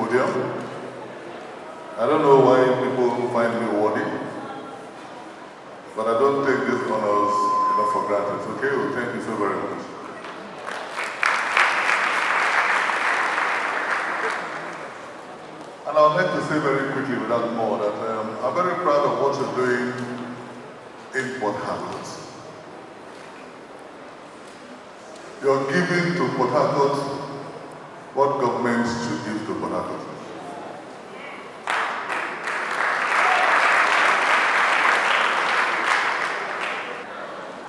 podium. I don't know why people find me worthy, but I don't take these honors for granted. Okay, well, thank you so very much. And I would like to say very quickly, without more, that I'm very proud of what you're doing in Port Harcourt. You're giving to Port Harcourt what governments should give to Port Harcourt.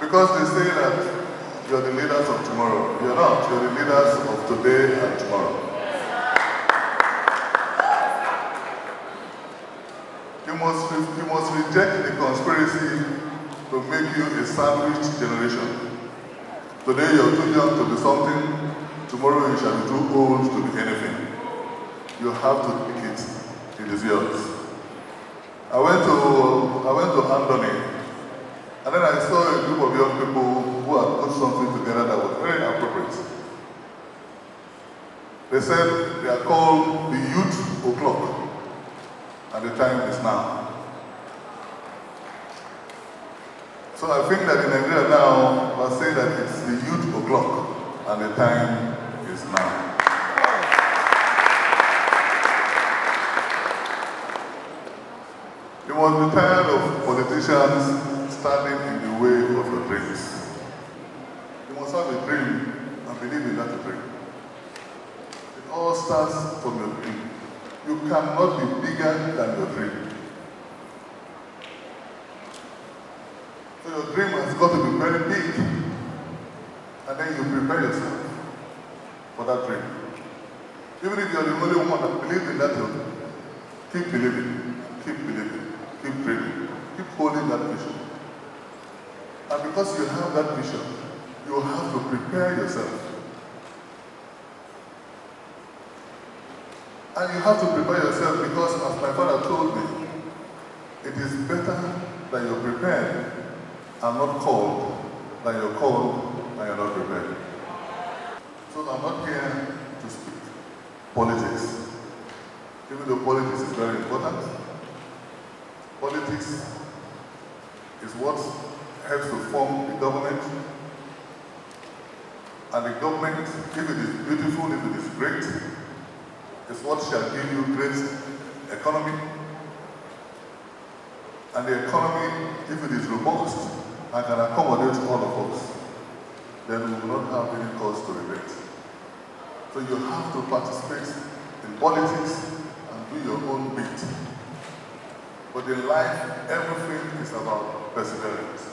Because they say that you're the leaders of tomorrow. You're not. You're the leaders of today and tomorrow. You must reject the conspiracy to make you a sandwich generation. Today you're too young to be something. Tomorrow you shall be too old to be anything. You have to pick it. It is yours. I went to Andoni. And then I saw a group of young people who had put something together that was very appropriate. They said they are called the Youth O'Clock, and the time is now. So I think that in Nigeria now, we're saying that it's the Youth O'Clock, and the time is now. You must be tired of politicians standing in the way of your dreams. You must have a dream and believe in that dream. It all starts from your dream. You cannot be bigger than your dream. So your dream has got to be very big. And then you prepare yourself for that dream. Even if you're the only one that believes in that dream, keep believing, keep dreaming, keep holding that vision. And because you have that vision, you have to prepare yourself. And you have to prepare yourself because, as my father told me, it is better that you're prepared and not called than you're called and you're not prepared. So I'm not here to speak politics. Even though politics is very important, politics is what helps to form the government, and the government, if it is beautiful, if it is great, is what shall give you great economy, and the economy, if it is robust and can accommodate all of us, then we will not have any cause to regret. So you have to participate in politics and do your own bit. But in life, everything is about perseverance.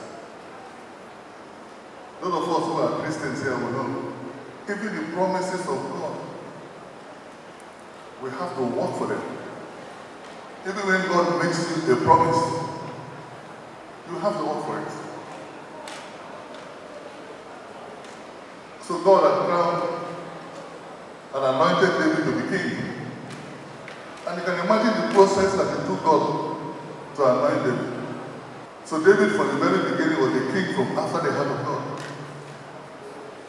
Those of us who are Christians here will know, even the promises of God, we have to work for them. Even when God makes you a promise, you have to work for it. So God had crowned and anointed David to be king. And you can imagine the process that it took God to anoint David. So David from the very beginning was the king from after the heart of God.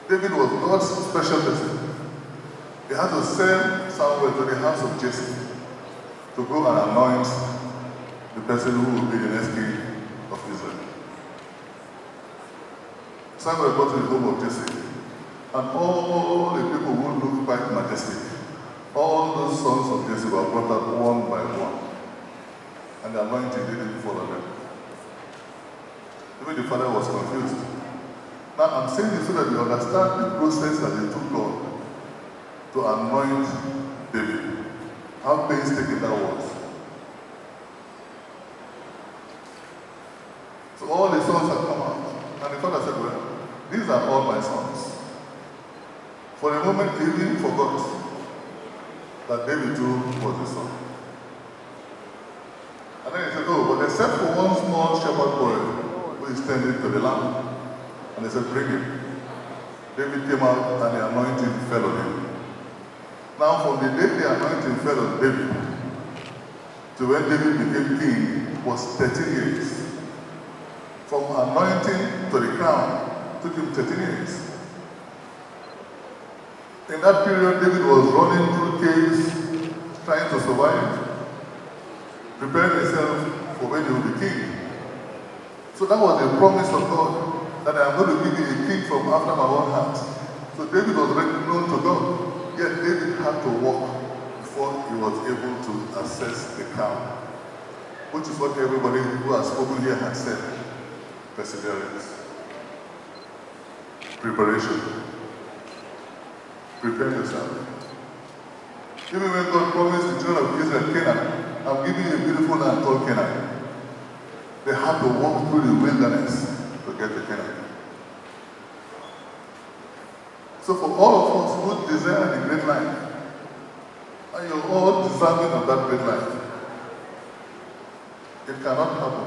David was God's special person. He had to send Samuel to the house of Jesse to go and anoint the person who will be the next king of Israel. Samuel got to the home of Jesse, and all the people who looked quite majestic, all those sons of Jesse were brought up one by one, and the anointing didn't follow them. Even the father was confused. Now I'm saying this so that you understand the process that it took God to anoint David. How painstaking that was. So all the sons had come out. And the father said, well, these are all my sons. For a moment, he even forgot that David too was his son. And then he said, oh, but except for one small shepherd boy who is tending to the lamb. And they said, bring him. David came out and the anointing fell on him. Now from the day the anointing fell on David to when David became king was 13 years. From anointing to the crown took him 13 years. In that period, David was running through caves, trying to survive, preparing himself for when he will be king. So that was the promise of God, that I am going to give you a king from after my own heart. So David was already known to God, yet David had to walk before he was able to access the crown, which is what everybody who has spoken here had said. Perseverance, preparation, prepare yourself. Even when God promised the children of Israel Canaan, I'm giving you a beautiful land called Canaan, they had to walk through the wilderness to get to Canaan. So for all of us who desire the great life, and you're all deserving of that great life, it cannot happen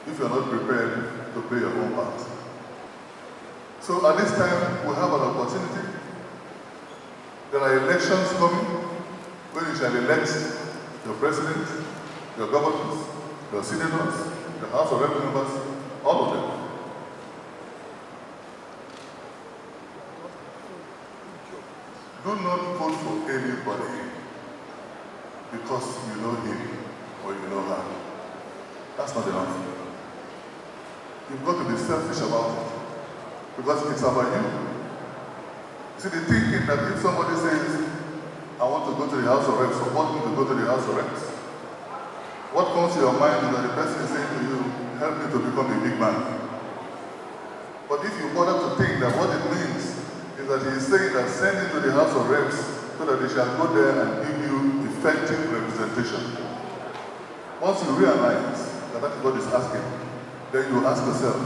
if you're not prepared to play your own part. So at this time, we have an opportunity. There are elections coming, where you shall elect your president, your governors, your senators, the House of Representatives, all of them. Do not vote for anybody because you know him or you know her. That's not enough. You've got to be selfish about it because it's about you. See, the thinking that if somebody says, I want to go to the House of Reps, support me to go to the House of Reps, what comes to your mind is that the person is saying to you, help me to become a big man. But if you bother to think that what it means is that he is saying that send him to the House of Reps so that they shall go there and give you effective representation. Once you realize that that is what he's asking, then you ask yourself,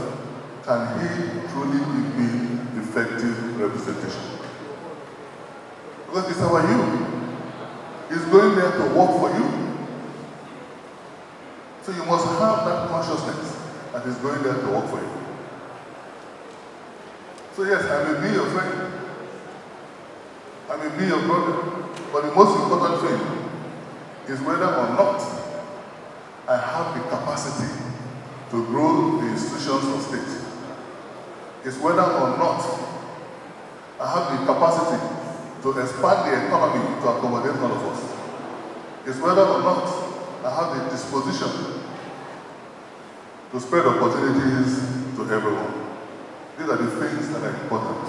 can he truly give me effective representation? Because it's about you. He's going there to work for you. So you must have that consciousness that he's going there to work for you. So yes, I may be your friend, I may be your brother, but the most important thing is whether or not I have the capacity to grow the institutions of state. It's whether or not I have the capacity to expand the economy to accommodate all of us. It's whether or not I have the disposition to spread opportunities to everyone. These are the things that are important.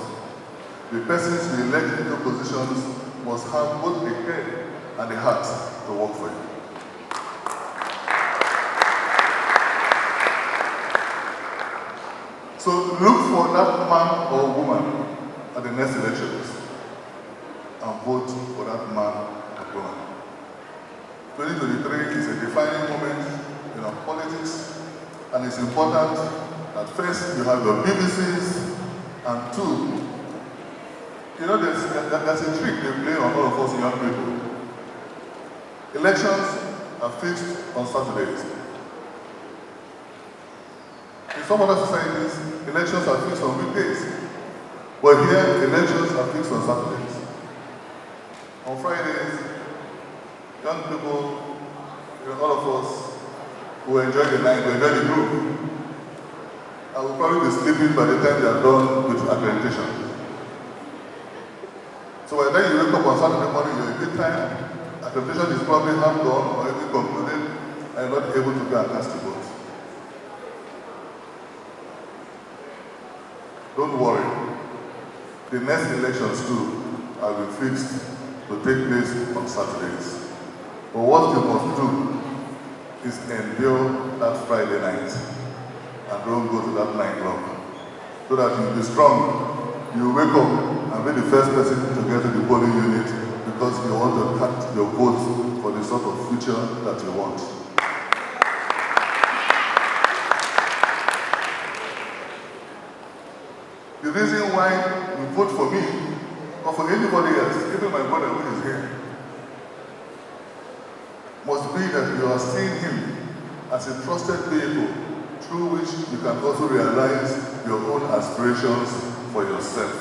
The persons we elect into positions must have both the head and the heart to work for you. So look for that man or woman at the next elections and vote for that man or woman. 2023 is a defining moment in our politics, and it's important that first you have your BBCs, and two, you know there's a trick they play on all of us young people. Elections are fixed on Saturdays. In some other societies, elections are fixed on weekdays. But here, elections are fixed on Saturdays. On Fridays, young people, all of us who enjoy the night, who enjoy the group, I will probably be sleeping by the time they are done with accreditation. So by the time you wake up on Saturday morning, you're a bit tired. Accreditation is probably half done or even concluded, and you're not able to go and cast a vote. Don't worry. The next elections too will be fixed to take place on Saturdays. But what you must do is endure that Friday night and don't go to that 9 o'clock. So that you'll be strong. You wake up and be the first person to get to the polling unit because you want to cast your vote for the sort of future that you want. The reason why you vote for me or for anybody else, even my brother who is here, must be that you are seeing him as a trusted vehicle through which you can also realize your own aspirations for yourself.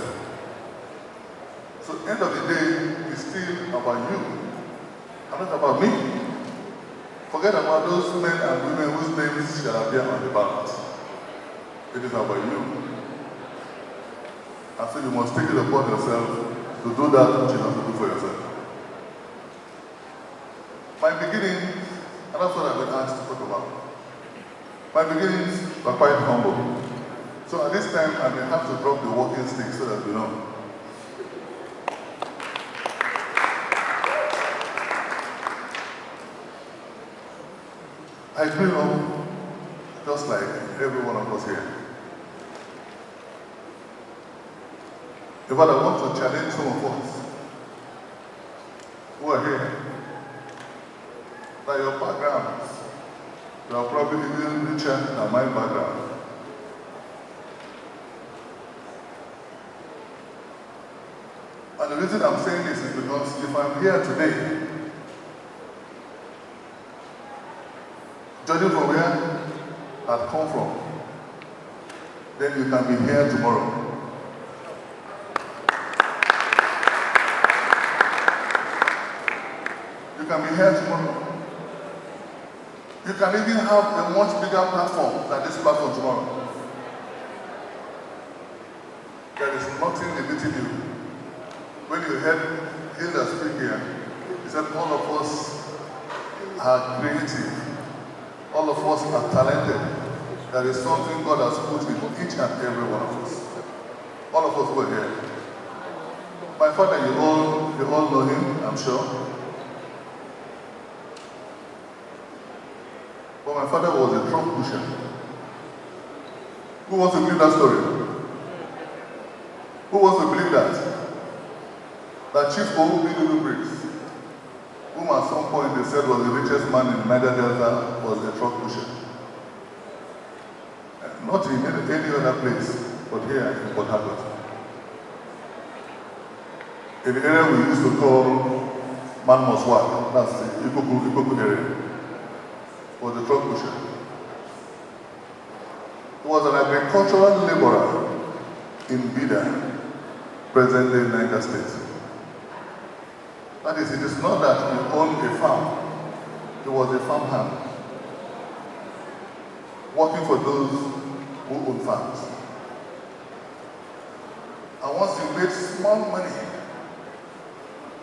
So end of the day, it's still about you, and not about me. Forget about those men and women whose names shall appear on the ballot. It is about you. And so you must take it upon yourself to do that which you have to do for yourself. beginnings were quite humble. So at this time, I may have to drop the walking stick so that you know. I grew up just like every one of us here. In fact, I want to challenge some of us who are here, that your backgrounds, you are probably even richer than my background. And the reason I'm saying this is because if I'm here today, judging from where I've come from, then you can be here tomorrow. You can be here tomorrow. You can even have a much bigger platform than this platform tomorrow. There is nothing limiting you. When you heard Hilda speak here, he said all of us are creative. All of us are talented. There is something God has put in each and every one of us. All of us were here. My father, you all know him, I'm sure. But my father was a trunk pusher. Who wants to believe that story? Who wants to believe that? That Chief Dumo Lulu-Briggs, whom at some point they said was the richest man in Niger Delta, was a truck pusher. Not in any other place, but here in Port Harcourt. In the area we used to call Man Must Work, that's the Ikoku area, was a truck pusher. He was an agricultural laborer in Bida, present-day Niger State. That is, it is not that he owned a farm. He was a farmhand, working for those who own farms. And once he made small money,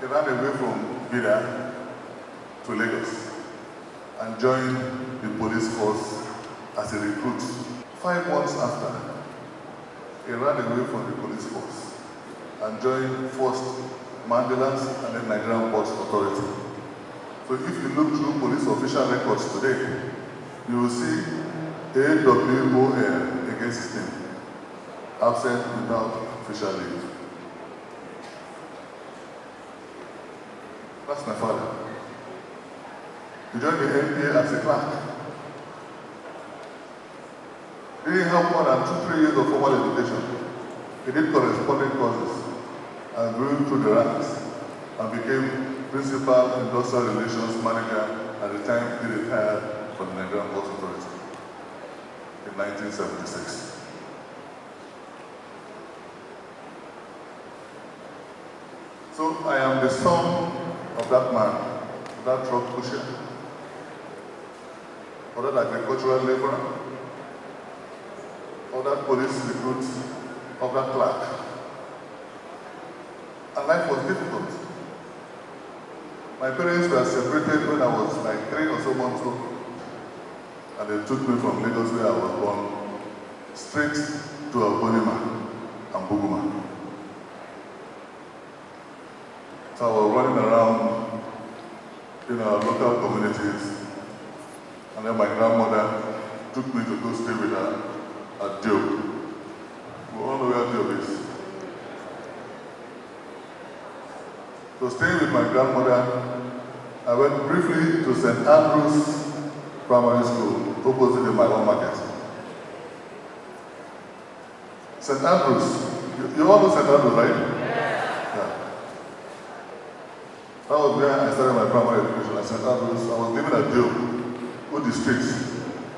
he ran away from Bida to Lagos and joined the police force as a recruit. 5 months after, he ran away from the police force and joined first Mandela's and then Nigerian Ports Authority. So if you look through police official records today, you will see AWOL against his name, absent without official leave. That's my father. He joined the NPA as a clerk. He didn't have more than 2-3 years of formal education. He did corresponding courses and grew through the ranks and became Principal Industrial Relations Manager at the time he retired from the Nigerian Ports Authority in 1976. So I am the son of that man, of that truck pusher, of that agricultural laborer, of that police recruit, of that clerk. And life was difficult. My parents were separated when I was like 3 or so months old. And they took me from Lagos, where I was born, straight to Abonima and Buguma. So I was running around in our local communities. And then my grandmother took me to go stay with her at Job. We all know where Job is. So staying with my grandmother, I went briefly to St. Andrew's Primary School, opposite the Maiwa Market. St. Andrew's, you all know St. Andrew's, right? Yeah. That was where I started my primary education at St. Andrew's. I was living at Job, Udi Street,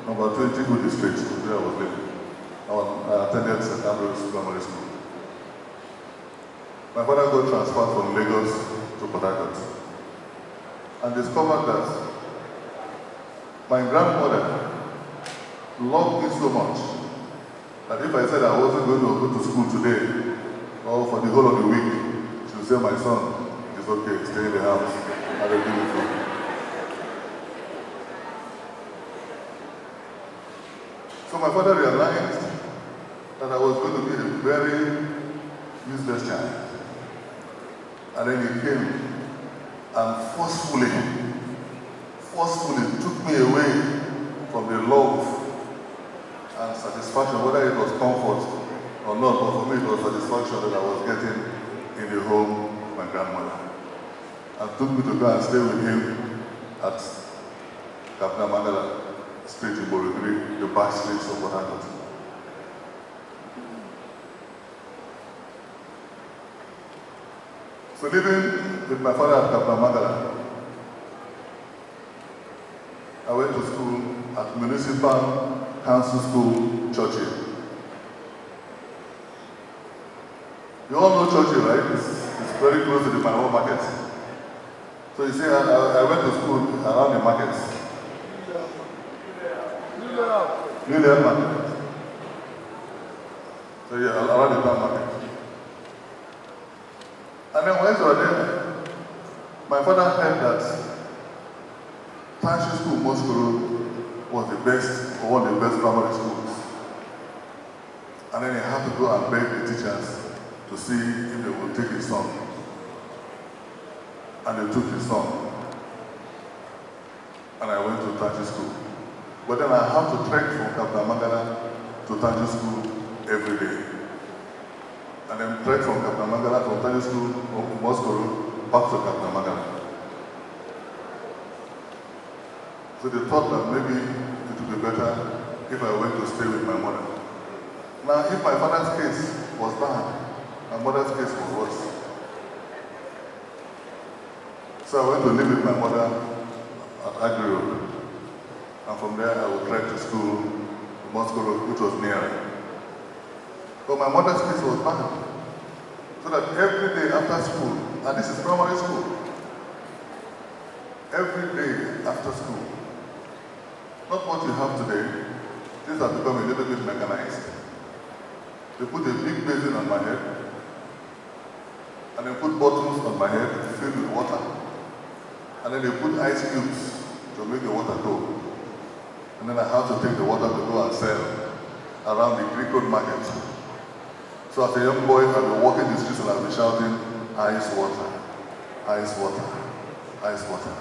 number 20 Udi Street, where I was living. I attended St. Andrew's Primary School. My father got transferred from Lagos to Port Harcourt and discovered that my grandmother loved me so much that if I said I wasn't going to go to school today or for the whole of the week, she would say, my son, it's okay, stay in the house, I will give you food. So my father realized that I was going to be a very useless child. And then he came and forcefully took me away from the love and satisfaction, whether it was comfort or not, but for me it was satisfaction that I was getting in the home of my grandmother. And took me to go and stay with him at Kapna Street in Borigri, the back streets of Port Harcourt. So living with my father at Kapna I went to school at Municipal Council School, Churchill. You all know Churchill, right? It's very close to the Manawa market. So you see, I went to school around the markets. New market. So yeah, around the town market. And then when we were there, my father heard that Township School, Moscow, was the best, or one of the best primary schools. And then he had to go and beg the teachers to see if they would take his son. And they took his son. And I went to Township School. But then I had to trek from Kapna to Township School every day. And then trek from Kapna to Township School in Moscow back to Kapna. So they thought that maybe it would be better if I went to stay with my mother. Now, if my father's case was bad, my mother's case was worse. So I went to live with my mother at Agri Road. And from there, I would trek to school in Moscow Road, which was nearer. But my mother's case was bad. So that every day after school, and this is primary school, every day after school, not what you have today, things have become a little bit mechanized. They put a big basin on my head, and they put bottles on my head filled with water, and then they put ice cubes to make the water cold. And then I had to take the water to go and sell around the Greek Road market. So as a young boy, I'd be walking the streets and I'd be shouting, ice water, ice water, ice water.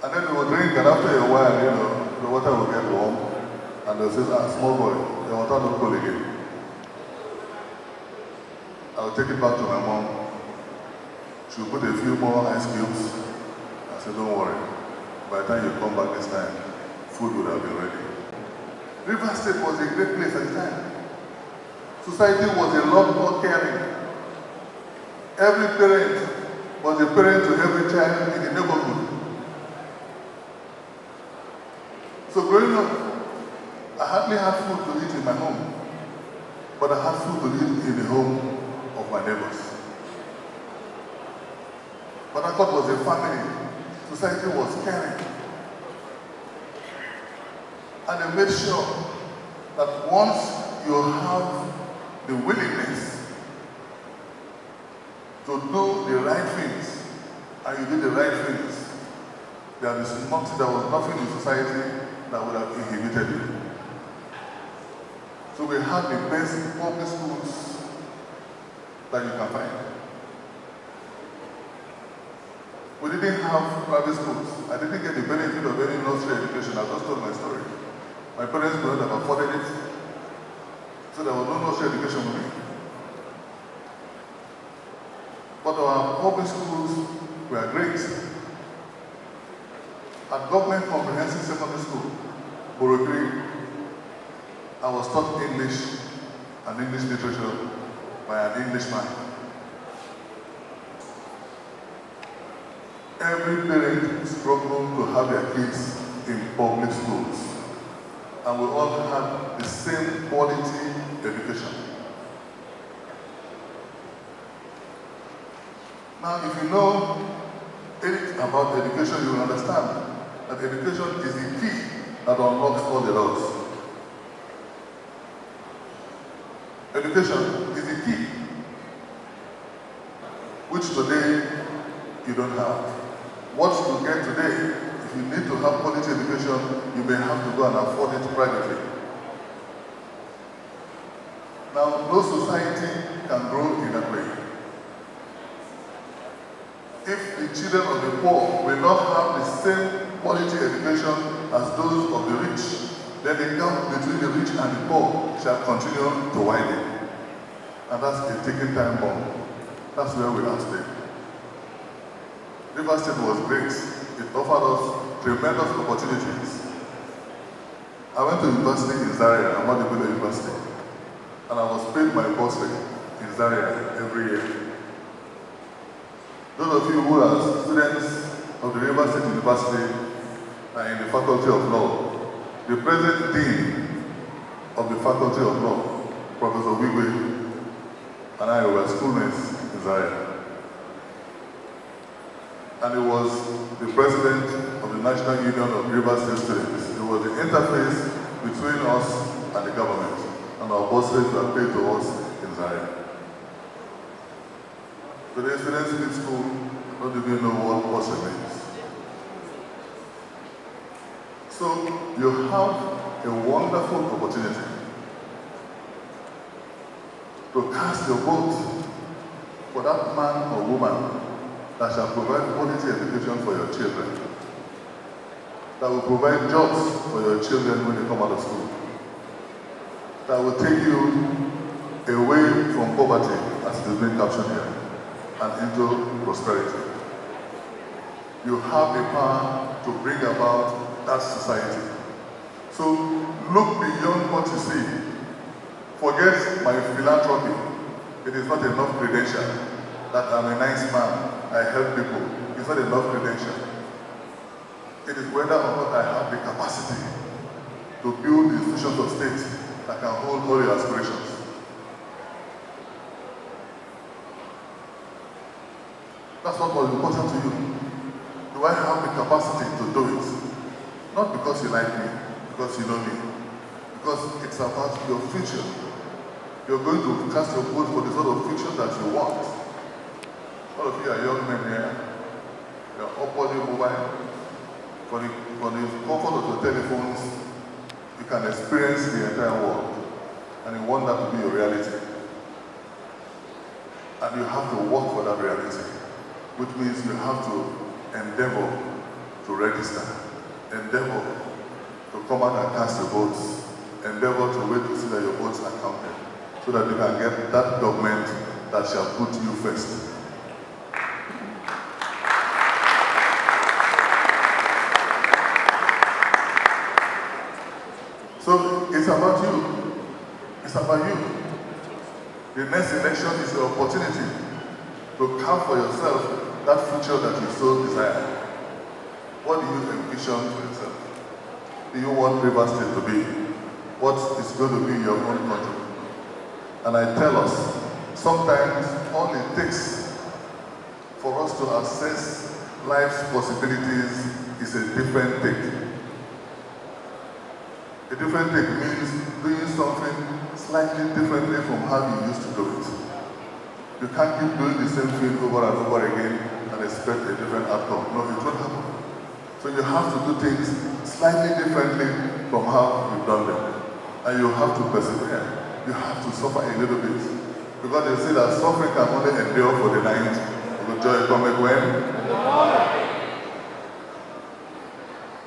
And then they would drink, and after a while, the water would get warm, and they'll say, small boy, the water not cold again. I'll take it back to my mom. She'll put a few more ice cubes. I said, don't worry. By the time you come back this time, food would have been ready. River State was a great place at the time. Society was a lot more caring. Every parent was a parent to every child in the neighborhood. So growing up, I hardly had food to eat in my home, but I had food to eat in the home of my neighbors. But I thought was a family. Society was caring. And they made sure that once you have the willingness to do the right things, and you do the right things, there was nothing in society that would have inhibited you. So we had the best public schools that you can find. We didn't have private schools. I didn't get the benefit of any nursery education. I just told my story. My parents couldn't have afforded it, so there was no nursery education for me. But our public schools were great. At Government Comprehensive Secondary School, Borigri, I was taught English and English literature by an Englishman. Every parent struggled to have their kids in public schools, and we all had the same quality education. Now, if you know anything about education, you will understand that education is the key that unlocks all the doors. Education is the key, which today you don't have. What you get today, if you need to have quality education, you may have to go and afford it privately. Now, no society can grow in that way. If the children of the poor will not have the same quality education as those of the rich, then the gap between the rich and the poor shall continue to widen. And that's a ticking time bomb. That's where we are today. River State was great. It offered us tremendous opportunities. I went to university in Zaria, Ahmadu Bello University, and I was paid my bursary in Zaria every year. Those of you who are students of the River State University are in the Faculty of Law. The present Dean of the Faculty of Law, Professor Wigwe, and I were schoolmates in Zaria. And he was the president of the National Union of River State Students. He was the interface between us and the government, and our bursaries were paid to us in Zaria. Today, students in this school don't even know what bursary means. So, you have a wonderful opportunity to cast your vote for that man or woman that shall provide quality education for your children, that will provide jobs for your children when they come out of school, that will take you away from poverty, as it is being captured here, and into prosperity. You have the power to bring about that society. So look beyond what you see. Forget my philanthropy. It is not enough credential that I'm a nice man, I help people. It's not enough credential. It is whether or not I have the capacity to build the institutions of state that can hold all your aspirations. That's what was important to you. Do I have the capacity to do it? Not because you like me, because you know me. Because it's about your future. You're going to cast your vote for the sort of future that you want. All of you are young men here. You're upwardly mobile. For the comfort of your telephones, you can experience the entire world. And you want that to be your reality. And you have to work for that reality. Which means you have to endeavor to register. Endeavor to come out and cast your votes. Endeavor to wait to see that your votes are counted. So that you can get that government that shall put you first. So it's about you. It's about you. The next election is your opportunity to carve for yourself that future that you so desire. What do you envision for yourself? Do you want River State to be? What is going to be your own country? And I tell us, sometimes all it takes for us to assess life's possibilities is a different take. A different take means doing something slightly differently from how you used to do it. You can't keep doing the same thing over and over again and expect a different outcome. No, it won't happen. So you have to do things slightly differently from how you've done them. And you have to persevere. You have to suffer a little bit. Because they say that suffering can only endure for the night. But joy cometh when?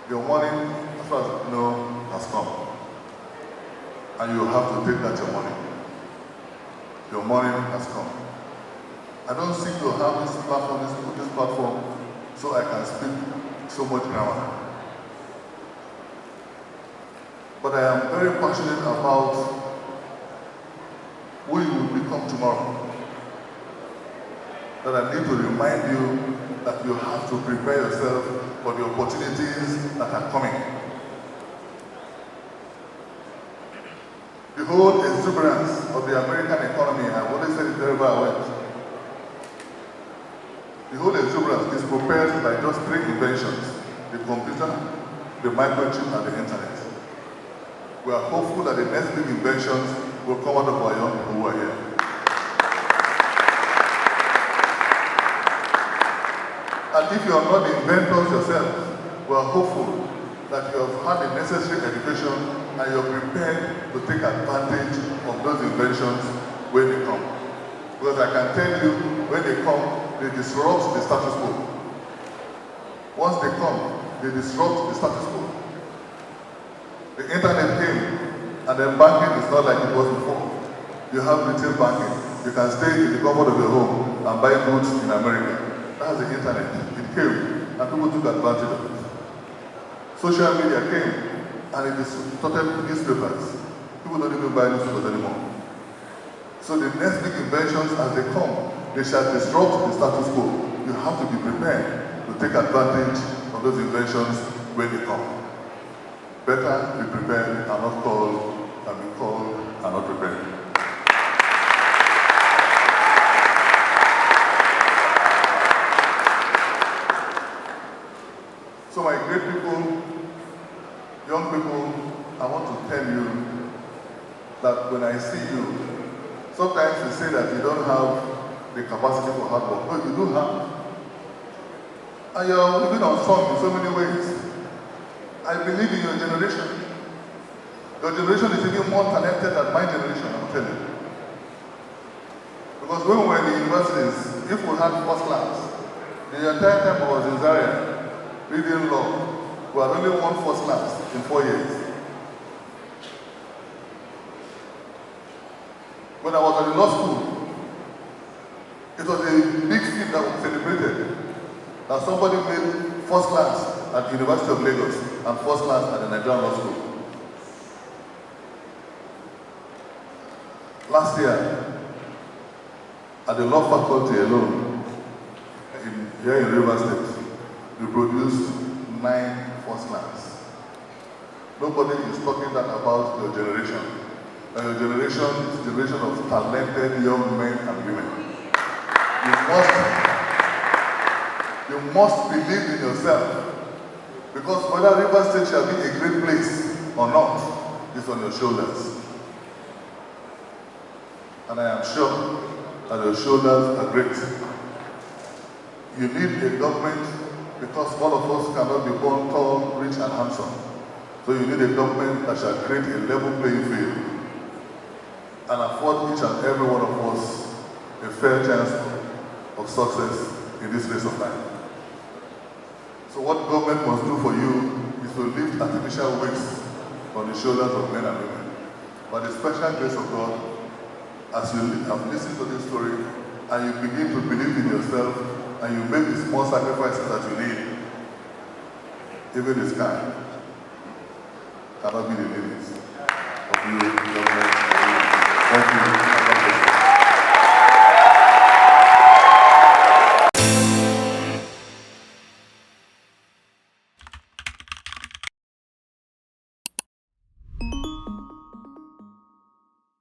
Your morning, as far as you know, has come. And you have to take that your morning. Your morning has come. I don't seek to have this platform so I can speak so much grammar. But I am very passionate about who you will become tomorrow. That I need to remind you that you have to prepare yourself for the opportunities that are coming. The whole exuberance of the American economy, I've always said it wherever I went. The whole exuberance is propelled by just three inventions: the computer, the microchip, and the internet. We are hopeful that the next big inventions will come out of our young people who are here. And if you are not the inventors yourself, we are hopeful that you have had the necessary education and you are prepared to take advantage of those inventions when they come. Because I can tell you, when they come, they disrupt the status quo. Once they come, they disrupt the status quo. The internet came, and then banking is not like it was before. You have retail banking. You can stay in the comfort of your home and buy goods in America. That's the internet. It came, and people took advantage of it. Social media came, and it distorted newspapers. People don't even buy newspapers anymore. So the next big inventions, as they come, they shall disrupt the status quo. You have to be prepared to take advantage of those inventions when they come. Better be prepared and not called, than be called and not prepared. So my great people, young people, I want to tell you that when I see you, sometimes you say that you don't have the capacity for hard work. No, you do have. And you're living on strong in so many ways. I believe in your generation. Your generation is even more talented than my generation, I'm telling you. Because when we were in the universities, if we had first class, the entire time I was in Zaria, reading law, we had only one first class in 4 years. When I was in law school, it was a big feat that was celebrated. That somebody made first class at the University of Lagos and first class at the Nigerian Law School. Last year, at the law faculty alone, here in Rivers State, we produced 9 first class. Nobody is talking that about your generation. And your generation is a generation of talented young men and women. You must believe in yourself. Because whether Rivers State shall be a great place or not is on your shoulders. And I am sure that your shoulders are great. You need a government because all of us cannot be born tall, rich, and handsome. So you need a government that shall create a level playing field and afford each and every one of us a fair chance of success in this race of life. So what government must do for you is to lift artificial weights on the shoulders of men and women. By the special grace of God, as you have listened to this story and you begin to believe in yourself and you make the small sacrifices that you need, even the sky cannot be the limits of you, government. Thank you.